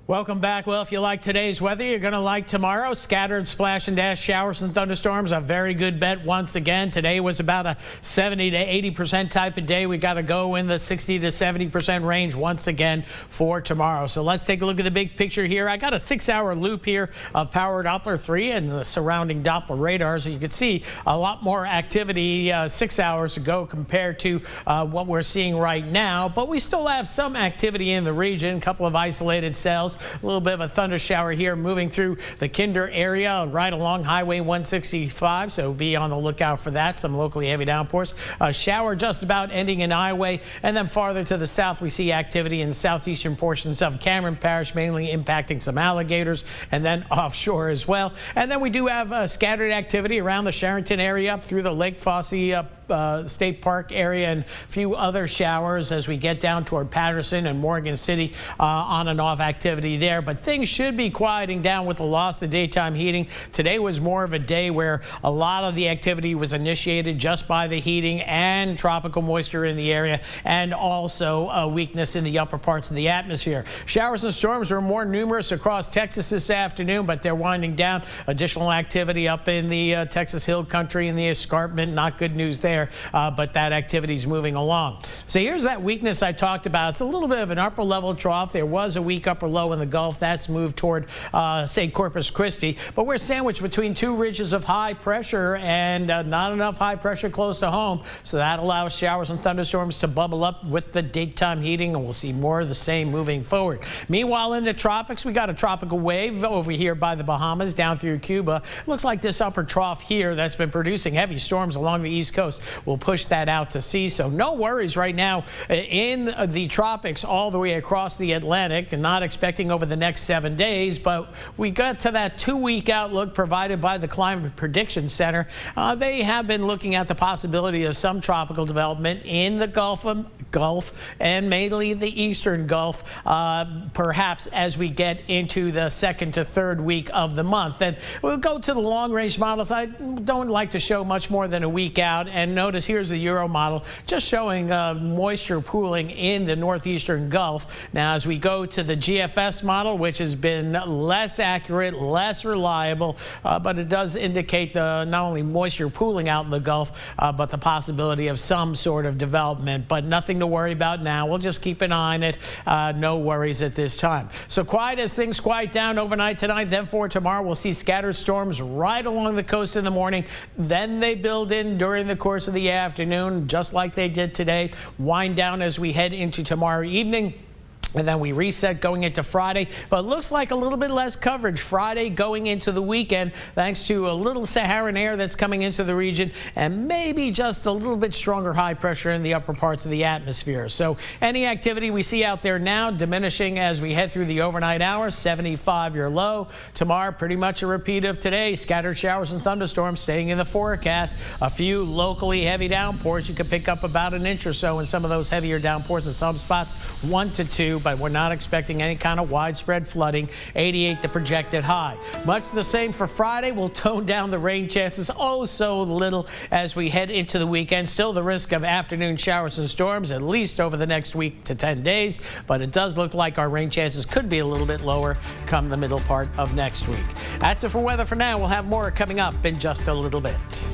Welcome back. Well, if you like today's weather, you're going to like tomorrow. Scattered splash and dash showers and thunderstorms. A very good bet once again. Today was about a 70 to 80% type of day. We got to go in the 60 to 70% range once again for tomorrow. So let's take a look at the big picture here. I got a 6-hour loop here of Power Doppler 3 and the surrounding Doppler radars. So you can see a lot more activity 6 hours ago compared to what we're seeing right now. But we still have some activity in the region. A couple of isolated cells. A little bit of a thunder shower here moving through the Kinder area right along Highway 165, so be on the lookout for that. Some locally heavy downpours. A shower just about ending in Highway, and then farther to the south we see activity in the southeastern portions of Cameron Parish, mainly impacting some alligators, and then offshore as well. And then we do have scattered activity around the Sharonton area up through the Lake Fosse State Park area, and a few other showers as we get down toward Patterson and Morgan City. On and off activity there, but things should be quieting down with the loss of daytime heating. Today was more of a day where a lot of the activity was initiated just by the heating and tropical moisture in the area, and also a weakness in the upper parts of the atmosphere. Showers and storms were more numerous across Texas this afternoon, but they're winding down. Additional activity up in the Texas Hill Country and the escarpment. Not good news there, but that activity is moving along. So here's that weakness I talked about. It's a little bit of an upper level trough. There was a weak upper low in the Gulf. That's moved toward, say, Corpus Christi. But we're sandwiched between two ridges of high pressure and not enough high pressure close to home. So that allows showers and thunderstorms to bubble up with the daytime heating, and we'll see more of the same moving forward. Meanwhile, in the tropics, we got a tropical wave over here by the Bahamas down through Cuba. Looks like this upper trough here that's been producing heavy storms along the East Coast will push that out to sea. So no worries right now in the tropics all the way across the Atlantic, and not expecting over the next 7 days. But we got to that 2-week outlook provided by the Climate Prediction Center. They have been looking at the possibility of some tropical development in the Gulf and mainly the Eastern Gulf, perhaps as we get into the 2nd to 3rd week of the month. And we'll go to the long-range models. I don't like to show much more than a week out. And notice here's the Euro model, just showing moisture pooling in the northeastern Gulf. Now, as we go to the GFS model, which has been less accurate, less reliable, but it does indicate not only moisture pooling out in the Gulf, but the possibility of some sort of development. But nothing to worry about now. We'll just keep an eye on it. No worries at this time. So quiet as things quiet down overnight tonight. Then for tomorrow, we'll see scattered storms right along the coast in the morning. Then they build in during the course of the afternoon, just like they did today. Wind down as we head into tomorrow evening. And then we reset going into Friday, but it looks like a little bit less coverage Friday going into the weekend, thanks to a little Saharan air that's coming into the region and maybe just a little bit stronger high pressure in the upper parts of the atmosphere. So any activity we see out there now diminishing as we head through the overnight hours. 75 your low. Tomorrow, pretty much a repeat of today. Scattered showers and thunderstorms staying in the forecast. A few locally heavy downpours. You could pick up about an inch or so in some of those heavier downpours in some spots, 1 to 2. But we're not expecting any kind of widespread flooding. 88 the projected high. Much the same for Friday. We'll tone down the rain chances oh so little as we head into the weekend. Still the risk of afternoon showers and storms at least over the next week to 10 days. But it does look like our rain chances could be a little bit lower come the middle part of next week. That's it for weather for now. We'll have more coming up in just a little bit.